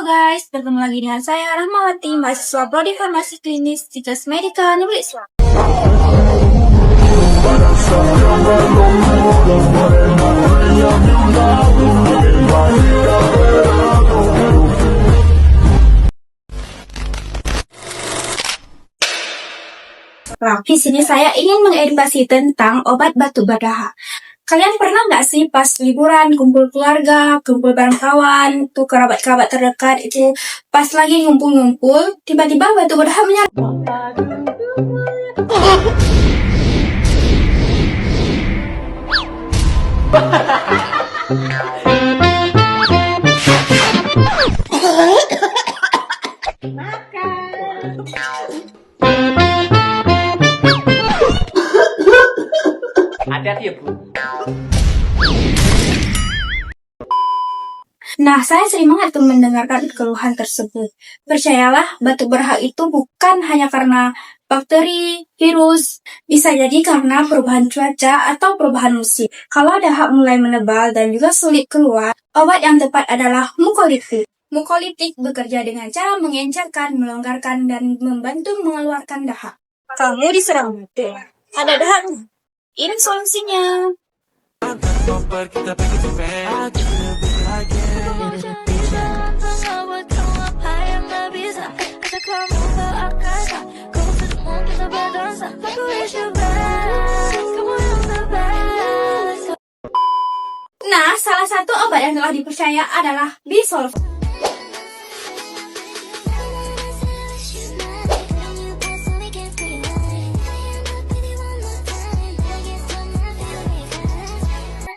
guys, bertemu lagi dengan saya Rahmawati, mahasiswa Prodi Farmasi Klinis Situs Medika Negeri Islam. Nah, di sini saya ingin mengedukasi tentang obat batuk berdahak. Kalian pernah nggak sih pas liburan, kumpul keluarga, kumpul bareng kawan, tuh kerabat-kerabat terdekat itu pas lagi ngumpul-ngumpul, tiba-tiba batuk berdahak menyerang. Hati-hati ya, Bu. Nah, saya sering banget tuh mendengarkan keluhan tersebut. Percayalah, batuk berdahak itu bukan hanya karena bakteri, virus, bisa jadi karena perubahan cuaca atau perubahan musim. Kalau dahak mulai menebal dan juga sulit keluar, obat yang tepat adalah mukolitik. Mukolitik bekerja dengan cara mengencerkan, melonggarkan, dan membantu mengeluarkan dahak. Kamu diserang batuk. Ada dahaknya. Ini solusinya. Nah, salah satu obat yang telah dipercaya adalah bisulfat.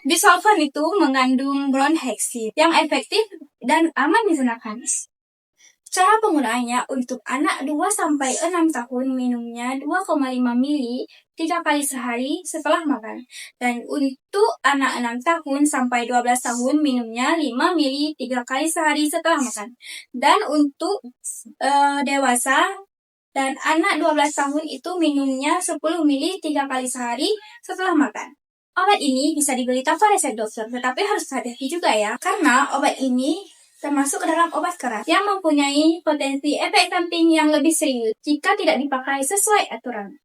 Bisulfat itu mengandung bronhexid yang efektif dan aman digunakan. Cara penggunaannya untuk anak 2-6 tahun minumnya 2,5 ml 3 kali sehari setelah makan. Dan untuk anak 6 tahun sampai 12 tahun minumnya 5 ml 3 kali sehari setelah makan. Dan untuk dewasa dan anak 12 tahun itu minumnya 10 ml 3 kali sehari setelah makan. Obat ini bisa dibeli tanpa resep dokter, tetapi harus hati-hati juga ya, karena obat ini termasuk ke dalam obat keras yang mempunyai potensi efek samping yang lebih serius jika tidak dipakai sesuai aturan.